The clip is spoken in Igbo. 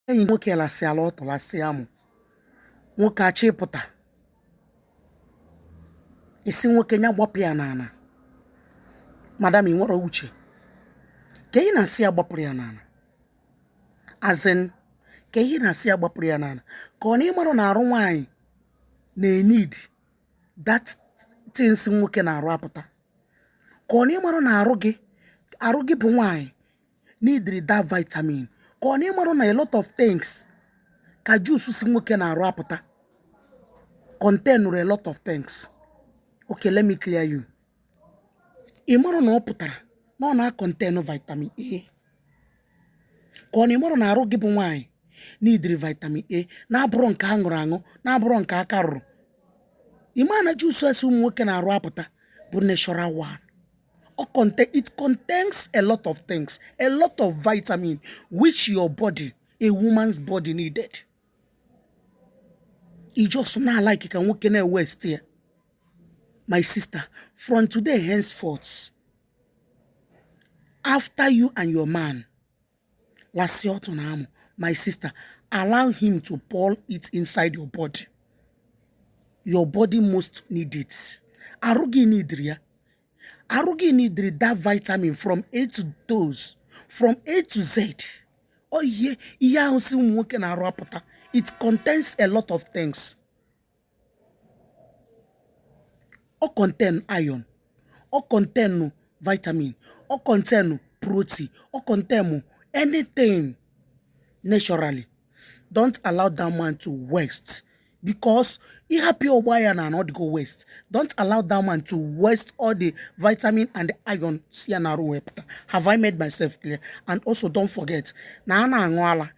enyi nwoke lasị ala ọtọ lasị amụ nwoke achị pụta isi nwoke nya gbapụ ya n'ana madam ị nwere uche ka ị na-asị ya gbapụrụ ya n'ana azin ka ị na-asị ya gbapụrụ ya n'ana ka ọ na ịmarụ na arụ nwaanyị na-enid that things nwoke na-arụ apụta ka ọ na ịmarụ na arụ gị bụ nwaanyị needri that vitamin ka ọ na ịmarụ na a lot of things ka juice si nwoke na-arụ apụta contain a lot of things. Okay, let me clear you. Ị marụ na ọ pụtara na ọ na-contain vitamin A. Ka ọ na ịmarụ na arụ gị bụ nwaanyị needri vitamin A na-abụrụ nke a ṅụrụ aṅụ na-abụrụ nke aka rụrụ. Ị ma na juice esi ụmụ nwoke na-arụ apụta bụ natural one. It contains a lot of things, a lot of vitamin which your body, a woman's body needed. It just not like ka nwoke na-waste ya. My sister, from today henceforth, after you and your man, my sister, allow him to pour it inside your body. Your body must need it. Arugi need that vitamin from A to those, from A to Z. Oh yeah, it contains a lot of things. It contain iron, it contain vitamin, it contain protein, it contain anything naturally. Don't allow that man to waste because he happy wire and not go waste. Don't allow that man to waste all the vitamin and the iron. Have I made myself clear? And also don't forget, na ana